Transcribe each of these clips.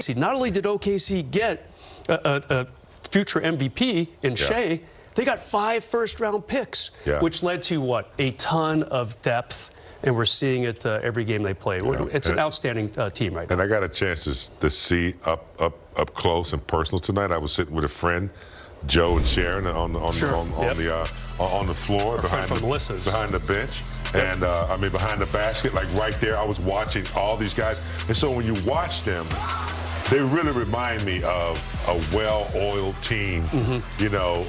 See, not only did OKC get a future MVP in Shea, they got 5 first-round picks, which led to, what, a ton of depth. And we're seeing it every game they play. It's an outstanding team right now. And I got a chance to see up close and personal tonight. I was sitting with a friend, Joe and Sharon, on the floor behind the bench. And I mean, behind the basket, like right there, I was watching all these guys. And so when you watch them, they really remind me of a well-oiled team. You know,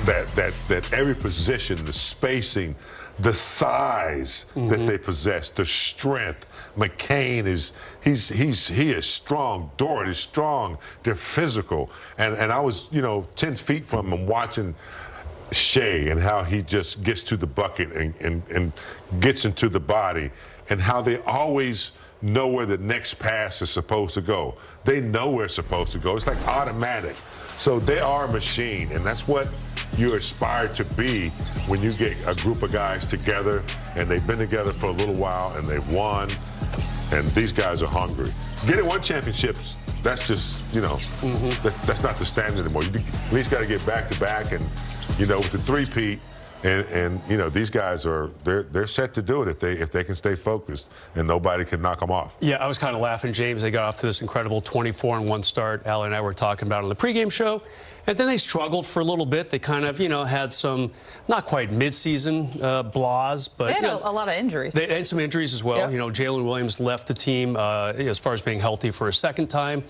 that every position, the spacing, the size that they possess, the strength. McCain he is strong. Dort is strong. They're physical. And I was, 10 feet from him watching Shea and how he just gets to the bucket and gets into the body, and how they always know where the next pass is supposed to go. They know where it's supposed to go. It's like automatic. So they are a machine, and that's what you aspire to be when you get a group of guys together, and they've been together for a little while, and they've won, and these guys are hungry. Getting 1 championship, that's just, that's not the standard anymore. You at least got to get back-to-back, and, with the three-peat, and these guys they're set to do it if they can stay focused, and nobody can knock them off. Yeah, I was kind of laughing, James. They got off to this incredible 24-1 start. Allie and I were talking about it on the pregame show, and then they struggled for a little bit. They kind of, had some not quite mid-season blahs, but they had a lot of injuries. They had some injuries as well. Yep. Jalen Williams left the team as far as being healthy for a second time,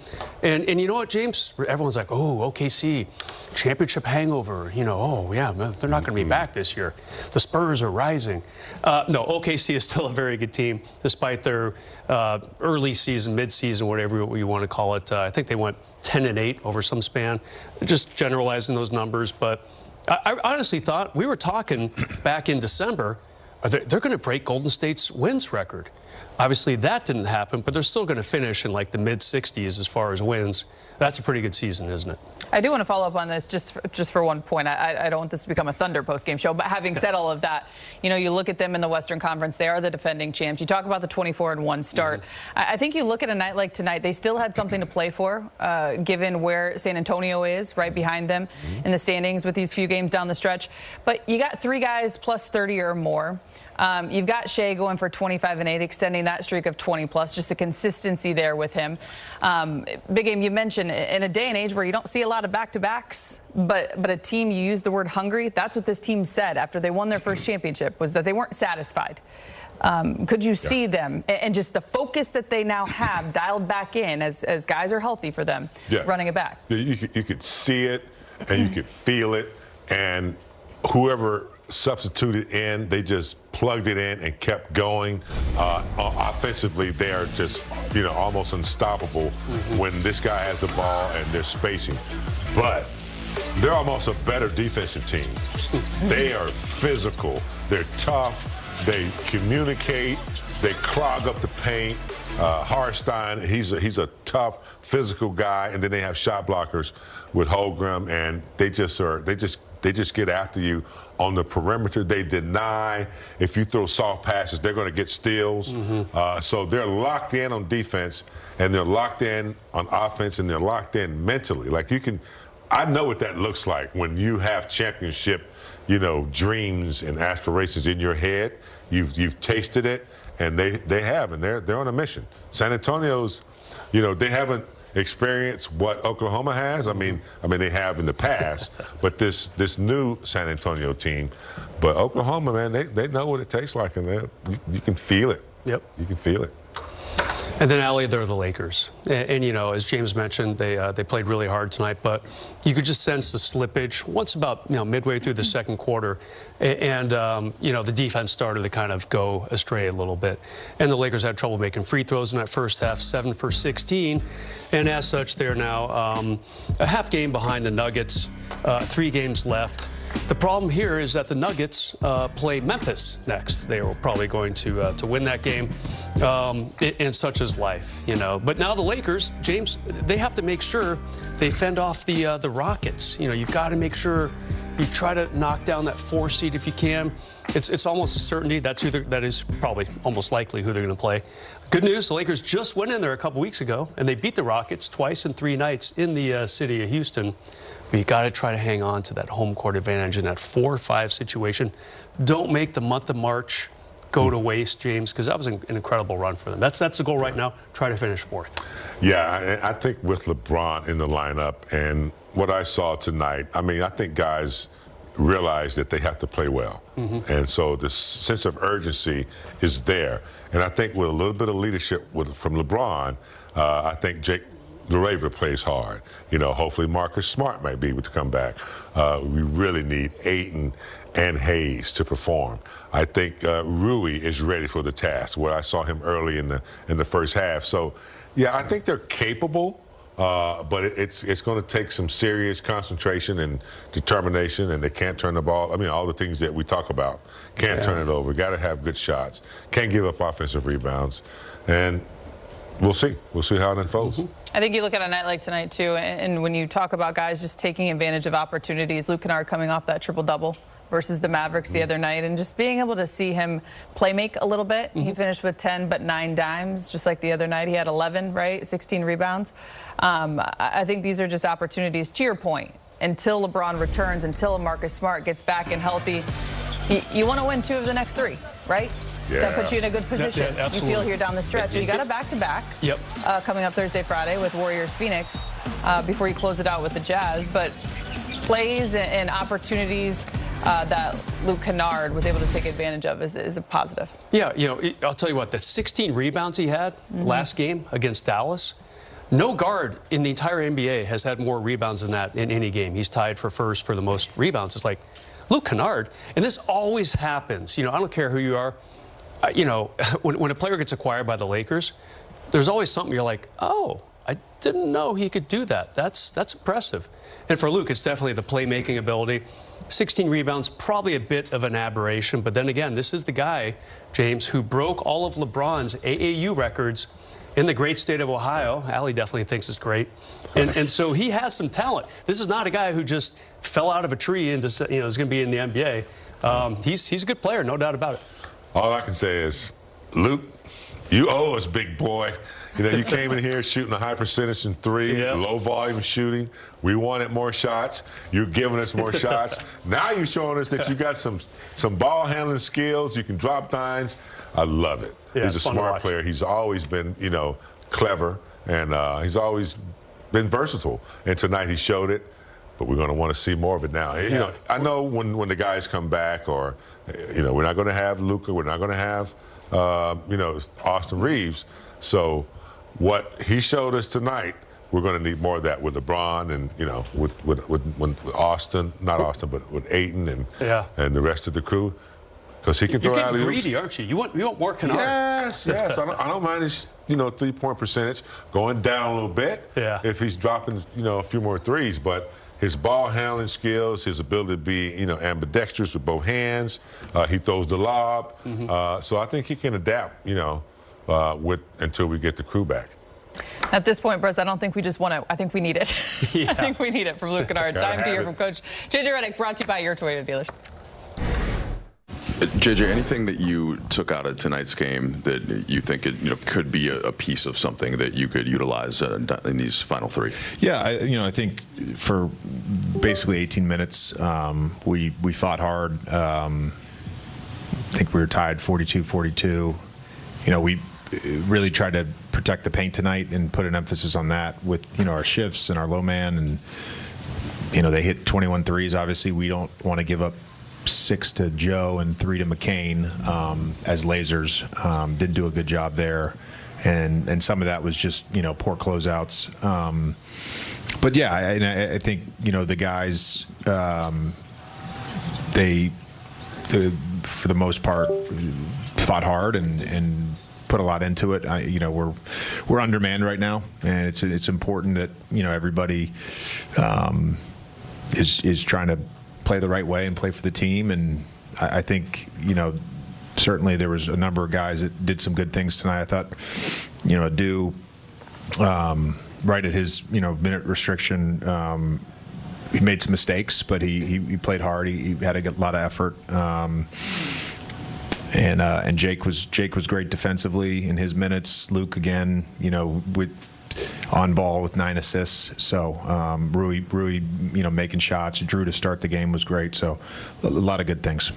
and you know what, James? Everyone's like, oh, OKC championship hangover. Oh yeah, they're not going to be back this year. The Spurs are rising. No, OKC is still a very good team, despite their early season, mid-season, whatever you want to call it. I think they went 10-8 over some span, just generalizing those numbers. But I honestly thought, we were talking back in December, they're going to break Golden State's wins record. Obviously, that didn't happen, but they're still going to finish in like the mid-60s as far as wins. That's a pretty good season, isn't it? I do want to follow up on this just for one point. I don't want this to become a Thunder postgame show, but having said all of that, you look at them in the Western Conference. They are the defending champs. You talk about the 24-1 start. I think you look at a night like tonight, they still had something to play for, given where San Antonio is, right behind them in the standings with these few games down the stretch. But you got 3 guys plus 30 or more. You've got Shea going for 25-8, extending that streak of 20+, just the consistency there with him. Big Game, you mentioned, in a day and age where you don't see a lot of back-to-backs, but a team, you used the word hungry. That's what this team said after they won their first championship, was that they weren't satisfied. Could you see them, and just the focus that they now have dialed back in as guys are healthy for them, running it back? You could see it, and you could feel it, and whoever substituted in, they just plugged it in and kept going. Offensively, they are just, almost unstoppable when this guy has the ball and they're spacing. But they're almost a better defensive team. They are physical. They're tough. They communicate. They clog up the paint. Harstein, he's a tough, physical guy, and then they have shot blockers with Holmgren, and they just get after you on the perimeter. They deny. If you throw soft passes, they're going to get steals. So they're locked in on defense, and they're locked in on offense, and they're locked in mentally. Like, I know what that looks like when you have championship, dreams and aspirations in your head. You've tasted it, and they have, and they're on a mission. San Antonio's, they haven't experienced what Oklahoma has. I mean they have in the past, but this new San Antonio team. But Oklahoma, man, they know what it tastes like, and you can feel it. Yep, you can feel it. And then, Allie, they're the Lakers. And as James mentioned, they played really hard tonight, but you could just sense the slippage once about, midway through the second quarter. And, the defense started to kind of go astray a little bit. And the Lakers had trouble making free throws in that first half, 7 for 16. And as such, they're now a half game behind the Nuggets, 3 games left. The problem here is that the Nuggets play Memphis next. They are probably going to win that game, and such is life, But now the Lakers, James, they have to make sure they fend off the Rockets. You've got to make sure You try to knock down that 4 seed if you can. It's almost a certainty that is probably almost likely who they're going to play. Good news, the Lakers just went in there a couple weeks ago, and they beat the Rockets twice in 3 nights in the city of Houston. But you got to try to hang on to that home court advantage in that 4-5 situation. Don't make the month of March go to waste, James, because that was an incredible run for them. That's the goal right now. Try to finish 4th. Yeah, I think with LeBron in the lineup and what I saw tonight, I mean, I think guys realize that they have to play well. And so the sense of urgency is there. And I think with a little bit of leadership from LeBron, I think Jake the Raver plays hard. You know, hopefully Marcus Smart might be able to come back. We really need Ayton and Hayes to perform. I think Rui is ready for the task, where I saw him early in the first half. So, yeah, I think they're capable, but it's going to take some serious concentration and determination, and they can't turn the ball. I mean, all the things that we talk about. Can't turn it over. Got to have good shots. Can't give up offensive rebounds. And we'll see. We'll see how it unfolds. I think you look at a night like tonight, too, and when you talk about guys just taking advantage of opportunities, Luke Kennard coming off that triple-double versus the Mavericks the other night, and just being able to see him play make a little bit. He finished with 10 but 9 dimes, just like the other night. He had 11, right? 16 rebounds. I think these are just opportunities, to your point, until LeBron returns, until Marcus Smart gets back and healthy. You want to win 2 of the next 3, right? Yeah. That puts you in a good position. Yeah, you feel here down the stretch. And you got a back-to-back coming up Thursday, Friday with Warriors-Phoenix before you close it out with the Jazz. But plays and opportunities that Luke Kennard was able to take advantage of is a positive. Yeah, you know, I'll tell you what, the 16 rebounds he had last game against Dallas, no guard in the entire NBA has had more rebounds than that in any game. He's tied for first for the most rebounds. It's like, Luke Kennard, and this always happens. You know, I don't care who you are. You know, when a player gets acquired by the Lakers, there's always something you're like, oh, I didn't know he could do that. That's impressive. And for Luke, it's definitely the playmaking ability. 16 rebounds, probably a bit of an aberration. But then again, this is the guy, James, who broke all of LeBron's AAU records in the great state of Ohio. Allie definitely thinks it's great. And so he has some talent. This is not a guy who just fell out of a tree and is going to be in the NBA. He's a good player, no doubt about it. All I can say is, Luke, you owe us, big boy. You know, you came in here shooting a high percentage from 3, low volume shooting. We wanted more shots. You're giving us more shots. Now you're showing us that you got some ball handling skills. You can drop dimes. I love it. Yeah, he's a smart player. He's always been, you know, clever, and he's always been versatile. And tonight he showed it. But we're going to want to see more of it now. You know, I know when the guys come back, or, you know, we're not going to have Luka, we're not going to have, you know, Austin Reeves. So what he showed us tonight, we're going to need more of that with LeBron and, you know, with Austin, not Austin, but with Ayton and the rest of the crew. Because he can throw out. You're getting greedy, aren't you? You want more Canard. Yes. I don't mind his, you know, 3-point percentage going down a little bit. If he's dropping, you know, a few more threes, but his ball handling skills, his ability to be, you know, ambidextrous with both hands. He throws the lob. So I think he can adapt, you know, until we get the crew back. At this point, Bruce, I don't think we just want it. I think we need it. I think we need it from Luke Kennard. Time to hear from Coach JJ Redick, brought to you by your Toyota dealers. JJ, anything that you took out of tonight's game that you think could be a piece of something that you could utilize in these final 3? Yeah, I think for basically 18 minutes, we fought hard. I think we were tied 42-42. You know, we really tried to protect the paint tonight and put an emphasis on that with, you know, our shifts and our low man. And, you know, they hit 21 threes. Obviously, we don't want to give up 6 to Joe and 3 to McCain as lasers. Did do a good job there, and some of that was just, you know, poor closeouts. But yeah, I think, you know, the guys, they for the most part fought hard and put a lot into it. You know, we're undermanned right now, and it's important that, you know, everybody is trying to play the right way and play for the team. And I think, you know, certainly there was a number of guys that did some good things tonight. I thought, you know, right at his, you know, minute restriction, he made some mistakes, but he played hard. He had a lot of effort. And Jake was great defensively in his minutes. Luke again, with on ball with 9 assists. So Rui, making shots. Drew to start the game was great. So a lot of good things.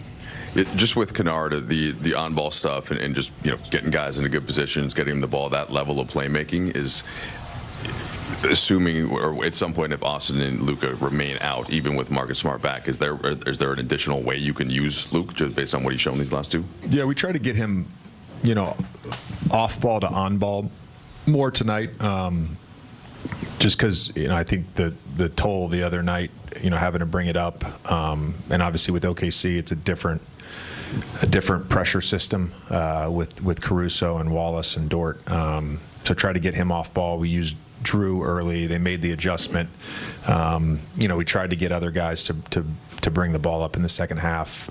Just with Canard, the on-ball stuff and just getting guys into good positions, getting them the ball, that level of playmaking is. Assuming, or at some point, if Austin and Luka remain out, even with Marcus Smart back, is there an additional way you can use Luke just based on what he's shown these last two? Yeah, we try to get him, off ball to on ball more tonight. Just because I think the toll the other night, having to bring it up, and obviously with OKC, it's a different pressure system with Caruso and Wallace and Dort. So try to get him off ball. We used Drew early. They made the adjustment. We tried to get other guys to bring the ball up in the second half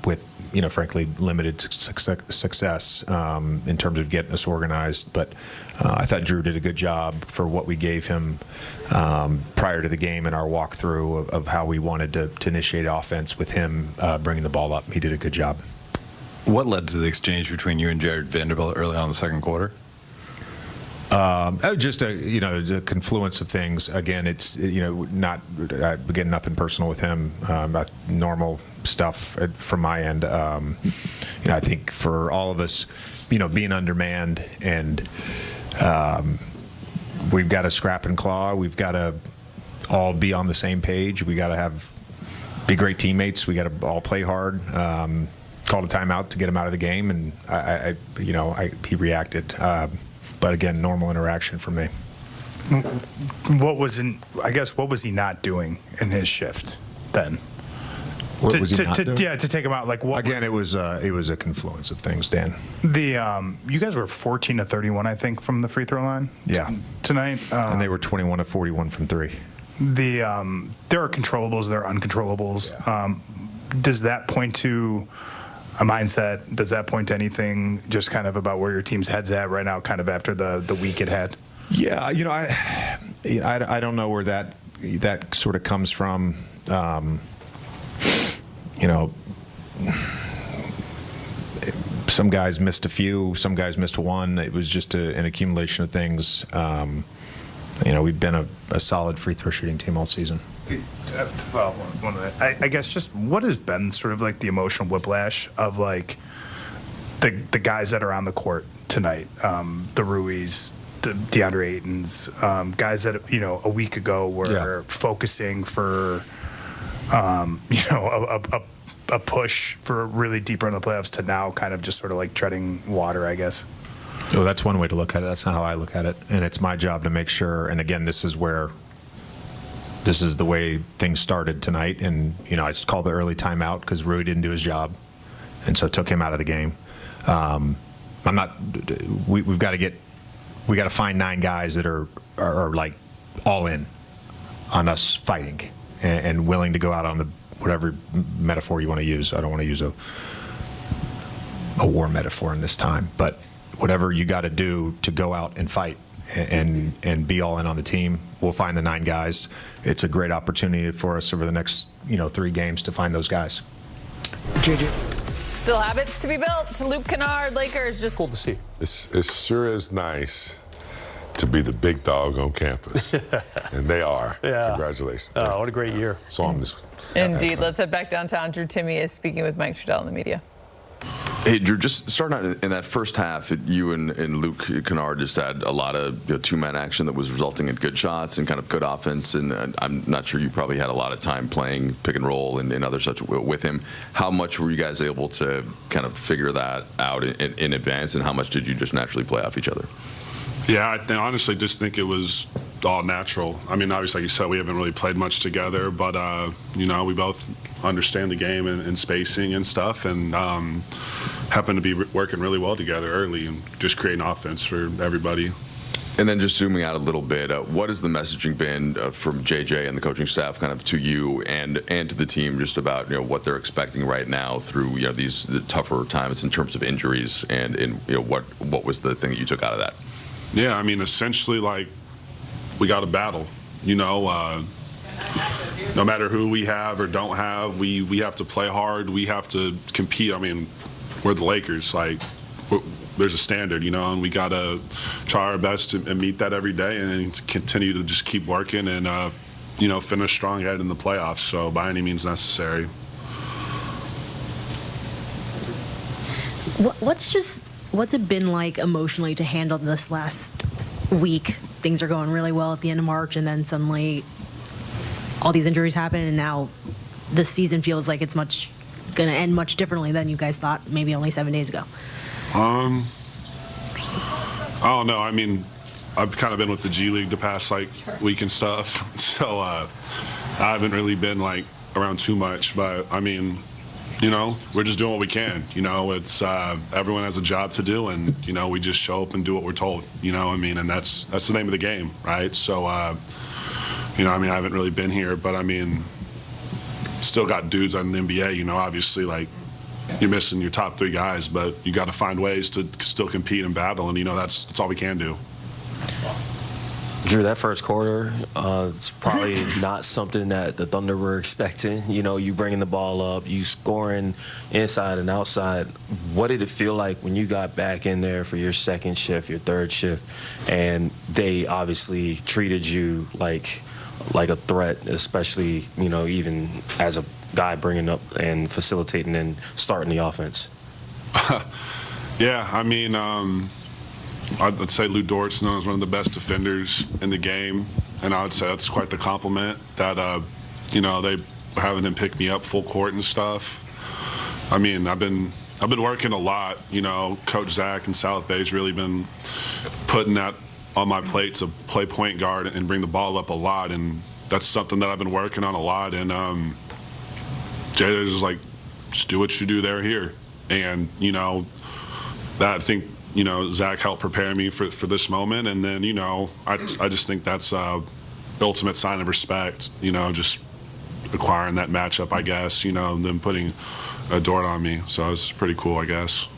with, frankly, limited success in terms of getting us organized. But I thought Drew did a good job for what we gave him prior to the game in our walkthrough of how we wanted to initiate offense with him bringing the ball up. He did a good job. What led to the exchange between you and Jared Vanderbilt early on in the second quarter? Just a confluence of things. Again, it's nothing personal with him. About normal stuff from my end. I think for all of us, being undermanned and we've got to scrap and claw. We've got to all be on the same page. We got to be great teammates. We got to all play hard. Called a timeout to get him out of the game, and he reacted. But again, normal interaction for me. What was he not doing in his shift then? What was he not doing? Yeah, to take him out. Again, it was a confluence of things, Dan. You guys were 14 of 31, I think, from the free throw line. Yeah. Tonight. And they were 21 of 41 from 3. There are controllables, there are uncontrollables. Yeah. Does that point to a mindset? Does that point to anything just kind of about where your team's head's at right now, kind of after the week it had? Yeah, I don't know where that sort of comes from. Some guys missed a few, some guys missed one. It was just an accumulation of things. We've been a solid free throw shooting team all season. To follow one of that, I guess just what has been sort of like the emotional whiplash of like the guys that are on the court tonight, the Ruiz, the DeAndre Aytons, guys that a week ago were focusing for a push for really deeper in the playoffs to now kind of just sort of like treading water, I guess. Oh, that's one way to look at it. That's not how I look at it. And it's my job to make sure, and again, this is the way things started tonight. And, I just called the early timeout because Rui didn't do his job. And so took him out of the game. We've got to find 9 guys that are like all in on us fighting and willing to go out on the, whatever metaphor you want to use. I don't want to use a war metaphor in this time, but whatever you got to do to go out and fight and be all in on the team. We'll find the 9 guys. It's a great opportunity for us over the next 3 games to find those guys. JJ. Still habits to be built. Luke Kennard, Lakers, just cool to see. It sure is nice to be the big dog on campus. And they are. Yeah. Congratulations. Oh, what a great year. Saw him this. Indeed. Let's head back downtown. Drew Timme is speaking with Mike Trudell in the media. Hey, Drew, just starting out in that first half, you and Luke Canard just had a lot of two-man action that was resulting in good shots and kind of good offense. And I'm not sure you probably had a lot of time playing pick and roll and other such with him. How much were you guys able to kind of figure that out in advance, and how much did you just naturally play off each other? Yeah, I honestly just think it was all natural. I mean, obviously, like you said, we haven't really played much together, but, we both understand the game and spacing and stuff, and happen to be working really well together early and just creating offense for everybody. And then just zooming out a little bit, what has the messaging been from JJ and the coaching staff kind of to you and to the team just about what they're expecting right now through the tougher times in terms of injuries and what was the thing that you took out of that? Yeah, I mean, essentially, like, we got to battle. no matter who we have or don't have, we have to play hard. We have to compete. I mean, we're the Lakers. Like, there's a standard, you know, and we got to try our best to meet that every day and to continue to just keep working and, you know, finish strong ahead in the playoffs. So by any means necessary. What's it been like emotionally to handle this last week? Things are going really well at the end of March, and then suddenly all these injuries happen, and now this season feels like it's going to end much differently than you guys thought maybe only 7 days ago. I don't know. I mean, I've kind of been with the G League the past week and stuff, so I haven't really been around too much. But I mean, you know, we're just doing what we can. You know, it's everyone has a job to do, and you know, we just show up and do what we're told. You know, I mean, and that's the name of the game, right? So, you know, I mean, I haven't really been here, but I mean, still got dudes on the NBA. You know, obviously, you're missing your top 3 guys, but you got to find ways to still compete and battle, and you know, that's all we can do. Drew, that first quarter, it's probably not something that the Thunder were expecting. You know, you bringing the ball up, you scoring inside and outside. What did it feel like when you got back in there for your second shift, your third shift, and they obviously treated you like a threat, especially, you know, even as a guy bringing up and facilitating and starting the offense? Yeah, I mean, I'd say Lou Dort's known as one of the best defenders in the game, and I would say that's quite the compliment that, you know, they having him pick me up full court and stuff. I mean, I've been working a lot. You know, Coach Zach in South Bay's really been putting that on my plate to play point guard and bring the ball up a lot, and that's something that I've been working on a lot. And JJ is like, just do what you do there here, and you know, that I think, you know, Zach helped prepare me for this moment, and then, you know, I just think that's the ultimate sign of respect, you know, just acquiring that matchup, I guess, you know, and then putting a Dort on me. So it's pretty cool, I guess.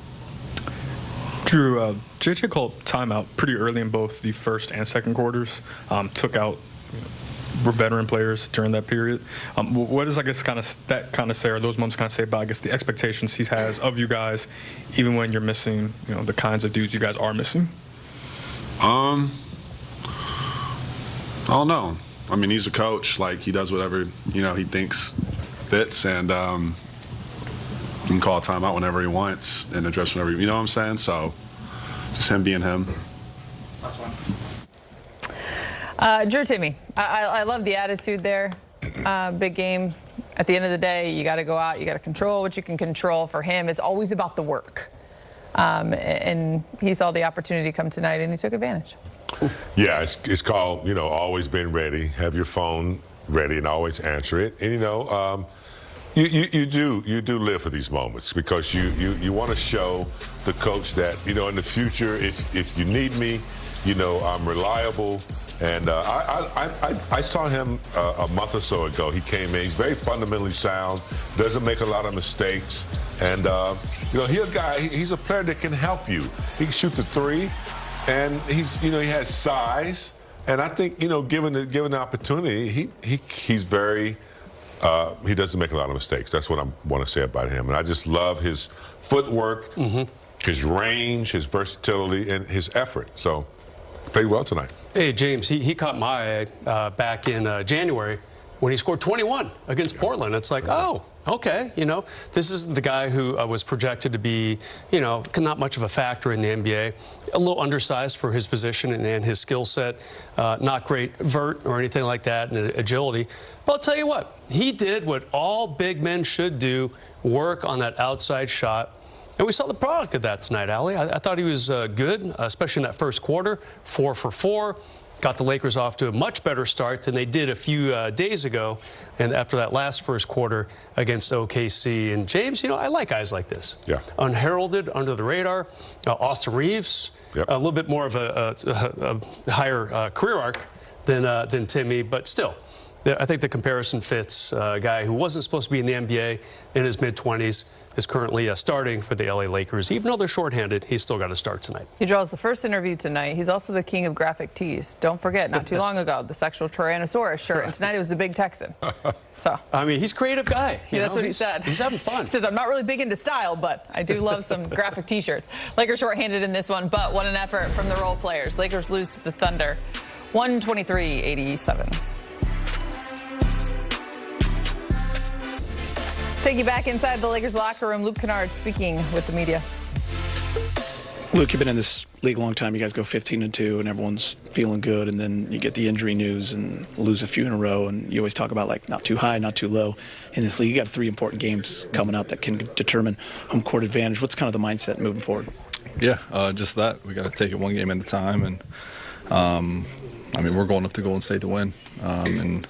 Drew, JJ called timeout pretty early in both the first and second quarters, took out veteran players during that period. What is, I guess, say, or those moments kind of say about, I guess, the expectations he has of you guys, even when you're missing, you know, the kinds of dudes you guys are missing? I don't know. I mean, he's a coach. Like, he does whatever, you know, he thinks fits, and he can call a timeout whenever he wants and address whenever, you know what I'm saying? So just him being him. Last one. Drew, Timmy, I love the attitude there. Big game. At the end of the day, you got to go out. You got to control what you can control. For him, it's always about the work. And he saw the opportunity come tonight, and he took advantage. Yeah, it's called, you know, always being ready. Have your phone ready and always answer it. And, you know, you do live for these moments because you want to show the coach that, you know, in the future, if you need me, you know, I'm reliable. And I saw him a month or so ago. He came in. He's very fundamentally sound, doesn't make a lot of mistakes. And, you know, he's a player that can help you. He can shoot the 3, and you know, he has size. And I think, you know, given the opportunity, he's very, he doesn't make a lot of mistakes. That's what I want to say about him. And I just love his footwork, his range, his versatility, and his effort. So, played well tonight. Hey, James, he caught my eye back in January when he scored 21 against Portland. It's like, oh, okay, you know, this is the guy who was projected to be, you know, not much of a factor in the NBA, a little undersized for his position and his skill set, not great vert or anything like that, and agility. But I'll tell you what, he did what all big men should do, work on that outside shot. And we saw the product of that tonight, Allie. I thought he was good, especially in that first quarter, 4 for 4. Got the Lakers off to a much better start than they did a few days ago, and after that last first quarter against OKC. And James, you know, I like guys like this. Yeah. Unheralded, under the radar. Austin Reeves, a little bit more of a higher career arc than Timmy, but still. I think the comparison fits. A guy who wasn't supposed to be in the NBA in his mid-20s is currently starting for the LA Lakers. Even though they're shorthanded, he's still got to start tonight. He draws the first interview tonight. He's also the king of graphic tees. Don't forget, not too long ago, the sexual Tyrannosaurus shirt, and tonight it was the big Texan. So, I mean, he's a creative guy. Yeah, that's what he said. He's having fun. He says, I'm not really big into style, but I do love some graphic T-shirts. Lakers shorthanded in this one, but what an effort from the role players. Lakers lose to the Thunder, 123-87. Let's take you back inside the Lakers locker room. Luke Kennard speaking with the media. Luke, you've been in this league a long time. You guys go 15-2, and everyone's feeling good, and then you get the injury news and lose a few in a row, and you always talk about, like, not too high, not too low. In this league, you got 3 important games coming up that can determine home court advantage. What's kind of the mindset moving forward? Yeah, just that. We got to take it one game at a time, and I mean, we're going up to Golden State to win, and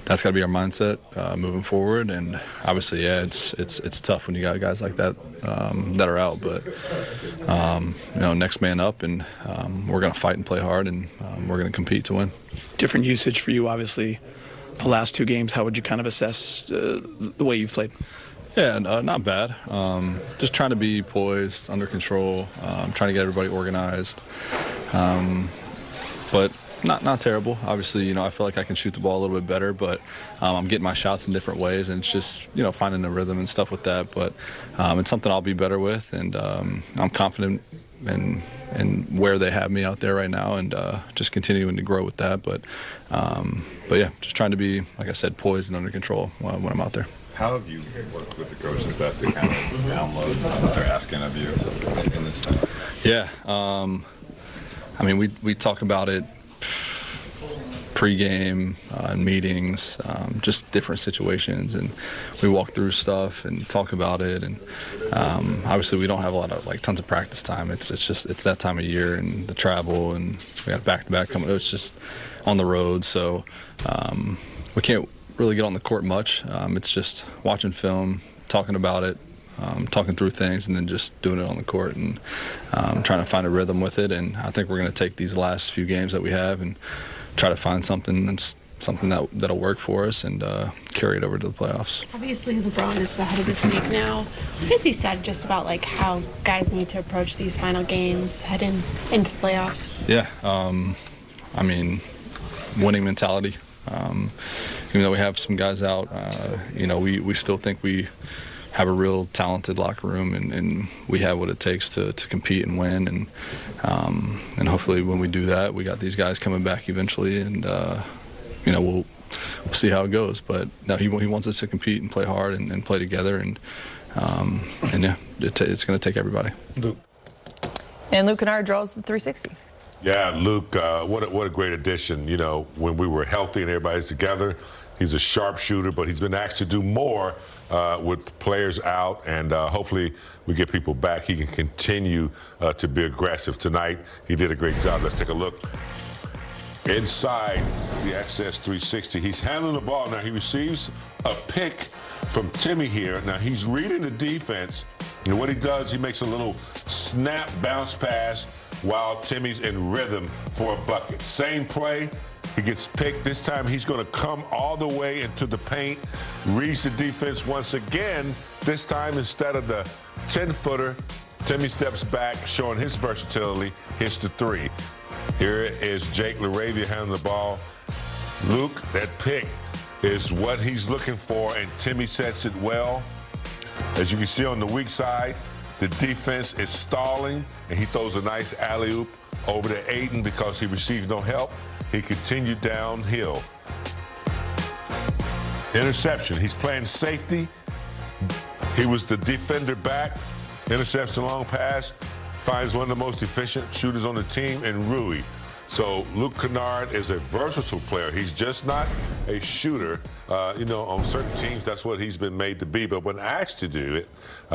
that's got to be our mindset moving forward. And obviously, yeah, it's tough when you got guys like that that are out. But you know, next man up, and we're going to fight and play hard, and we're going to compete to win. Different usage for you, obviously. The last 2 games, how would you kind of assess the way you've played? Yeah, not bad. Just trying to be poised, under control, trying to get everybody organized. But not terrible. Obviously, you know, I feel like I can shoot the ball a little bit better, but I'm getting my shots in different ways, and it's just, you know, finding the rhythm and stuff with that. But it's something I'll be better with, and I'm confident in where they have me out there right now, and just continuing to grow with that. But yeah, just trying to be, like I said, poised and under control when I'm out there. How have you worked with the coaching staff to kind of download what they're asking of you in this time? Yeah, I mean, we talk about it pre-game meetings, just different situations, and we walk through stuff and talk about it. And obviously, we don't have a lot of tons of practice time. It's that time of year, and the travel, and we got back-to-back coming. It's just on the road, so we can't really get on the court much. It's just watching film, talking about it, talking through things, and then just doing it on the court, and trying to find a rhythm with it. And I think we're going to take these last few games that we have and try to find something that'll work for us, and carry it over to the playoffs. Obviously, LeBron is the head of this league now. What has he said just about how guys need to approach these final games, heading into the playoffs? Yeah, I mean, winning mentality. Even though we have some guys out, you know, we still think we have a real talented locker room, and we have what it takes to compete and win, and hopefully when we do that, we got these guys coming back eventually, and you know, we'll see how it goes. But no, he wants us to compete and play hard and play together, and yeah, it's going to take everybody. Luke. And Luke Canard draws the 360. Yeah, Luke, what a great addition. You know, when we were healthy and everybody's together, he's a sharpshooter, but he's been asked to do more with players out, and hopefully we get people back. He can continue to be aggressive tonight. He did a great job. Let's take a look inside the Access 360. He's handling the ball. Now he receives a pick from Timmy here. Now he's reading the defense, and what he does, he makes a little snap bounce pass while Timmy's in rhythm for a bucket. Same play. He gets picked. This time he's going to come all the way into the paint, reads the defense once again. This time, instead of the 10-footer, Timmy steps back, showing his versatility, hits the 3. Here is Jake LaRavia handling the ball. Luke, that pick is what he's looking for, and Timmy sets it well. As you can see on the weak side, the defense is stalling, and he throws a nice alley-oop over to Aiden because he receives no help. He continued downhill. Interception. He's playing safety. He was the defender back. Intercepts a long pass. Finds one of the most efficient shooters on the team in Rui. So Luke Canard is a versatile player. He's just not a shooter. You know, on certain teams, that's what he's been made to be. But when asked to do it,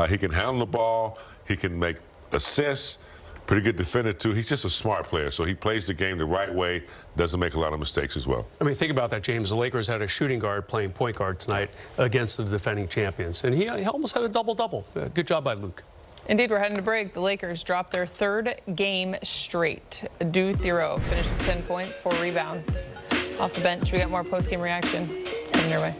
he can handle the ball. He can make assists. Pretty good defender, too. He's just a smart player, so he plays the game the right way, doesn't make a lot of mistakes as well. I mean, think about that, James. The Lakers had a shooting guard playing point guard tonight against the defending champions, and he almost had a double-double. Good job by Luke. Indeed, we're heading to break. The Lakers dropped their 3rd game straight. Du Thiero finished with 10 points, 4 rebounds. off the bench. We got more post-game reaction coming your way.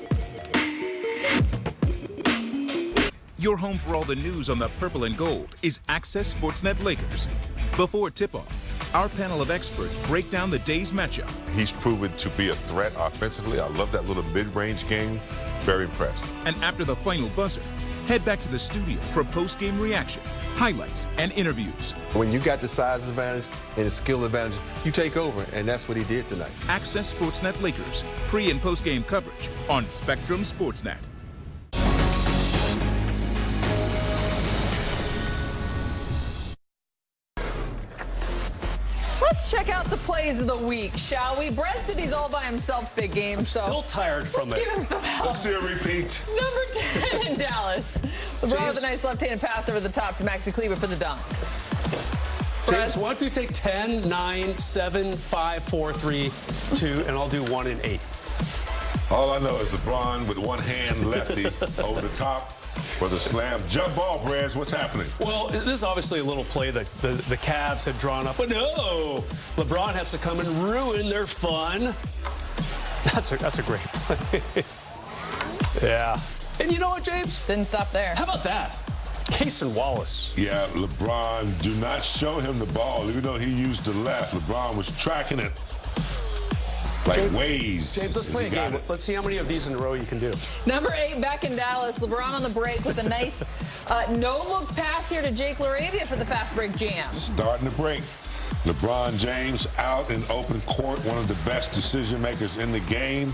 Your home for all the news on the purple and gold is Access Sportsnet Lakers. Before tip-off, our panel of experts break down the day's matchup. He's proven to be a threat offensively. I love that little mid-range game. Very impressed. And after the final buzzer, head back to the studio for post-game reaction, highlights, and interviews. When you got the size advantage and the skill advantage, you take over, and that's what he did tonight. Access Sportsnet Lakers, pre- and post-game coverage on Spectrum Sportsnet. Let's check out the plays of the week, shall we? Brett did these all by himself, big game. So still tired from let's it. give him some help. Let's see a repeat. Number 10 in Dallas. LeBron with a nice left-handed pass over the top to Maxi Kleber for the dunk. James, why don't you take 10, 9, 7, 5, 4, 3, 2, and I'll do 1 and 8. All I know is LeBron with one hand lefty over the top for the slam. Jump ball, Brez. What's happening? Well, this is obviously a little play that the Cavs had drawn up. But no, LeBron has to come and ruin their fun. That's a great play. Yeah. And you know what, James? Didn't stop there. How about that? Cason Wallace. Yeah, LeBron, do not show him the ball. Even though he used the left, LeBron was tracking it like ways. James, let's play a game. Let's see how many of these in a row you can do. Number 8 back in Dallas. LeBron on the break with a nice no-look pass here to Jake LaRavia for the fast break jam. Starting to break. LeBron James out in open court, one of the best decision makers in the game.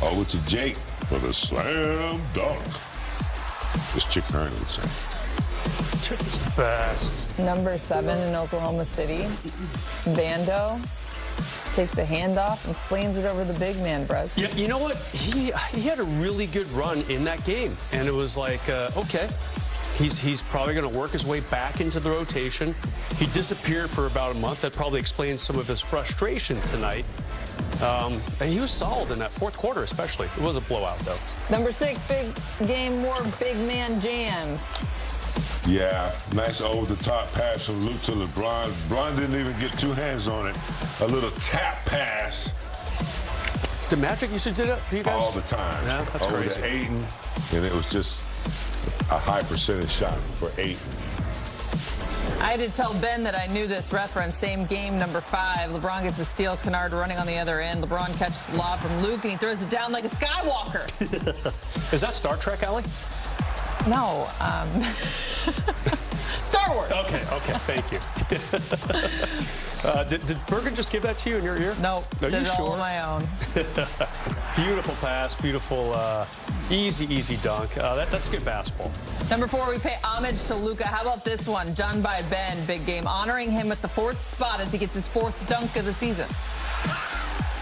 Over to Jake for the slam dunk. This Chick Hearn would say. Chick was the best. Number 7 in Oklahoma City. Vando takes the handoff and slams it over the big man, Brez. Yeah, you know what? He had a really good run in that game, and it was like, okay, he's probably going to work his way back into the rotation. He disappeared for about a month. That probably explains some of his frustration tonight. And he was solid in that fourth quarter, especially. It was a blowout, though. Number 6, big game, more big man jams. Yeah, nice over-the-top pass from Luke to LeBron. LeBron didn't even get two hands on it. A little tap pass. Did Magic used to do that for you guys? All the time. Yeah, that's over crazy. to Ayton, and it was just a high percentage shot for Ayton. I had to tell Ben that I knew this reference. Same game, number 5. LeBron gets a steal. Kennard running on the other end. LeBron catches the lob from Luke, and he throws it down like a Skywalker. Is that Star Trek, Allie? No. Star Wars. Okay, thank you. Did Bergen just give that to you in your ear? No, Are did you it sure? all on my own. Beautiful pass, beautiful, easy dunk. That's good basketball. Number 4, we pay homage to Luka. How about this one? Done by Ben, big game. Honoring him with the 4th spot as he gets his 4th dunk of the season.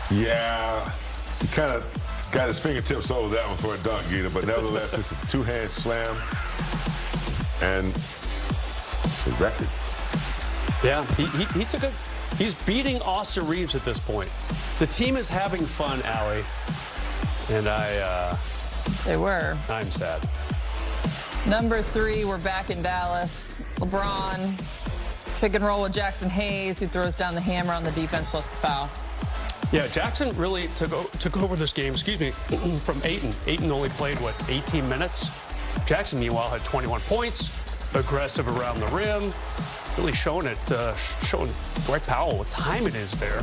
Yeah, he kind of got his fingertips over that one for a dunk, Gita, but nevertheless, it's a two-hand slam and the record. Yeah, he took a. He's beating Austin Reeves at this point. The team is having fun, Allie, and They were. I'm sad. Number 3, we're back in Dallas. LeBron, pick and roll with Jackson Hayes, who throws down the hammer on the defense plus the foul. Yeah, Jackson really took over this game, from Ayton. Ayton only played, 18 minutes? Jackson, meanwhile, had 21 points, aggressive around the rim, really showing Dwight Powell what time it is there.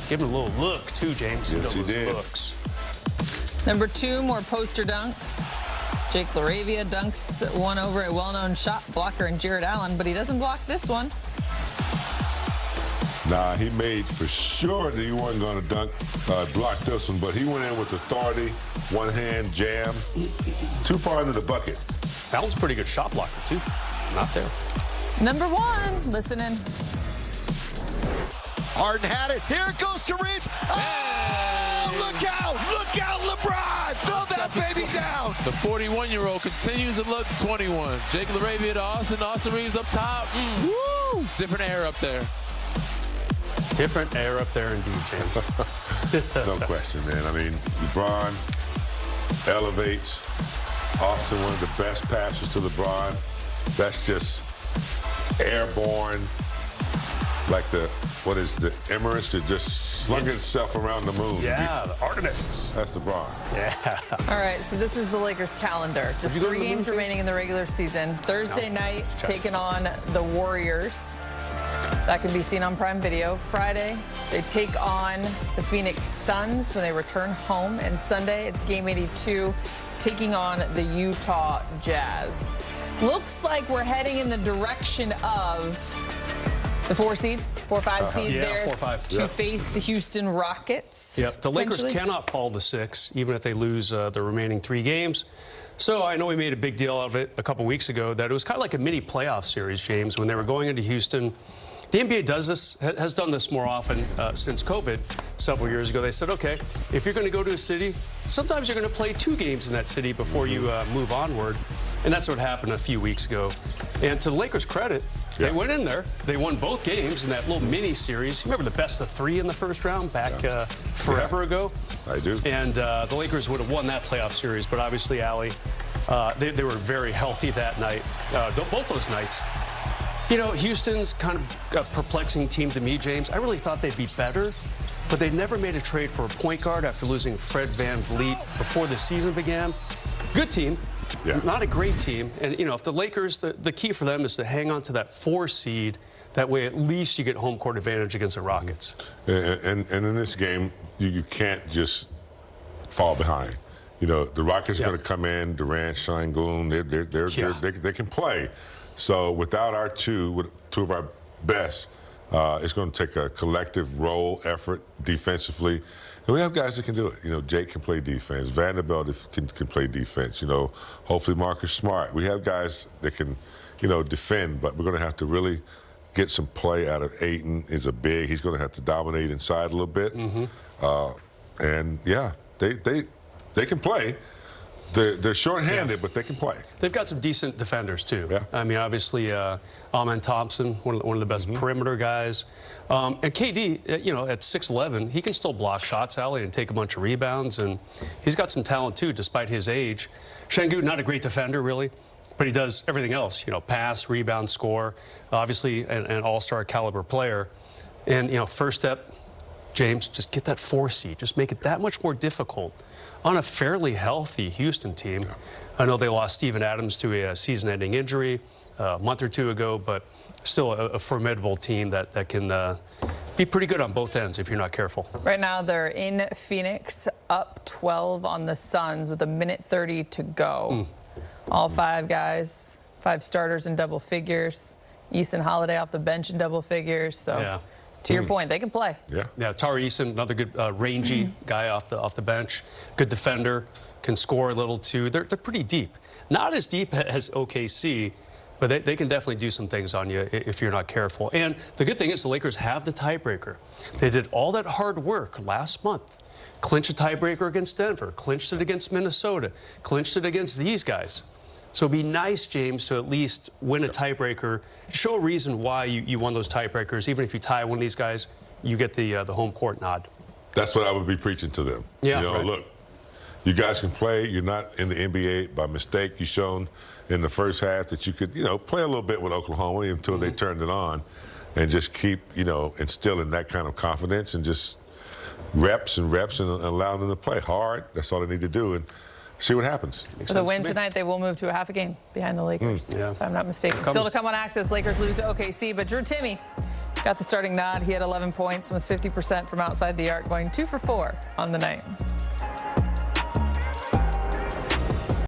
Give him a little look, too, James. Yes, he did. Looks. Number 2, more poster dunks. Jake LaRavia dunks one over a well-known shot blocker in Jared Allen, but he doesn't block this one. Nah, he made for sure that he wasn't going to block this one, but he went in with authority, one-hand jam, too far into the bucket. Allen's a pretty good shot blocker, too. Not there. Number 1, listen in. Harden had it. Here it goes to Reeves. Oh, look out, LeBron. Throw that baby down. The 41-year-old continues to look 21. Jake LaRavia to Austin. Austin Reeves up top. Woo! Different air up there. Different air up there indeed, James. No question, man. I mean, LeBron elevates. Austin, one of the best passes to LeBron. That's just airborne. Like the Emirates that just slung itself around the moon. Yeah, the Artemis. That's the bar. Yeah. All right, so this is the Lakers calendar. Just 3 games remaining in the regular season. Thursday night, taking on the Warriors. That can be seen on Prime Video. Friday, they take on the Phoenix Suns when they return home. And Sunday, it's Game 82, taking on the Utah Jazz. Looks like we're heading in the direction of the 4 seed, 4-5 seed there 4-5. to face the Houston Rockets. Yep, the Lakers cannot fall to 6, even if they lose the remaining 3 games. So I know we made a big deal of it a couple weeks ago that it was kind of like a mini playoff series, James, when they were going into Houston. The NBA does this, has done this more often since COVID several years ago. They said, okay, if you're going to go to a city, sometimes you're going to play 2 games in that city before you move onward. And that's what happened a few weeks ago. And to the Lakers' credit, they went in there. They won both games in that little mini series. Remember the best of 3 in the first round back forever ago? I do. And the Lakers would have won that playoff series. But obviously, Allie, they were very healthy that night, both those nights. You know, Houston's kind of a perplexing team to me, James. I really thought they'd be better, but they never made a trade for a point guard after losing Fred VanVleet before the season began. Good team, not a great team. And, you know, if the Lakers, the key for them is to hang on to that 4 seed. That way, at least you get home court advantage against the Rockets. And in this game, you can't just fall behind. You know, the Rockets are going to come in, Durant, Şengün, they can play. So without our two of our best, it's going to take a collective role effort defensively. And we have guys that can do it. You know, Jake can play defense. Vanderbilt can play defense. You know, hopefully Marcus Smart. We have guys that can, you know, defend, but we're going to have to really get some play out of Ayton. He's a big. He's going to have to dominate inside a little bit. And, yeah, they can play. They're short-handed, but they can play. They've got some decent defenders, too. Yeah. I mean, obviously, Amen Thompson, one of the best perimeter guys. And KD, you know, at 6'11", he can still block shots, Allie, and take a bunch of rebounds. And he's got some talent, too, despite his age. Şengün, not a great defender, really, but he does everything else, you know, pass, rebound, score. Obviously, an all-star caliber player. And, you know, first step, James, just get that 4 seed. Just make it that much more difficult on a fairly healthy Houston team. I know they lost Steven Adams to a season-ending injury a month or 2 ago, but still a formidable team that can be pretty good on both ends if you're not careful. Right now, they're in Phoenix, up 12 on the Suns with 1:30 to go. All 5 guys, 5 starters in double figures. Easton Holiday off the bench in double figures. So. To your point, they can play. Yeah, Tari Eason, another good rangy guy off the bench. Good defender, can score a little too. They're pretty deep. Not as deep as OKC, but they can definitely do some things on you if you're not careful. And the good thing is the Lakers have the tiebreaker. They did all that hard work last month. Clinched a tiebreaker against Denver, clinched it against Minnesota, clinched it against these guys. So it'd be nice, James, to at least win a tiebreaker, show a reason why you won those tiebreakers. Even if you tie one of these guys, you get the home court nod. That's what I would be preaching to them. Yeah, you know, look, you guys can play. You're not in the NBA by mistake. You've shown in the first half that you could, you know, play a little bit with Oklahoma until they turned it on, and just keep, you know, instilling that kind of confidence and just reps and allow them to play hard. That's all they need to do. And see what happens. With a win tonight, they will move to a half a game behind the Lakers, if I'm not mistaken. Still to come on Access, Lakers lose to OKC, but Drew Timme got the starting nod. He had 11 points and was 50% from outside the arc, going 2 for 4 on the night.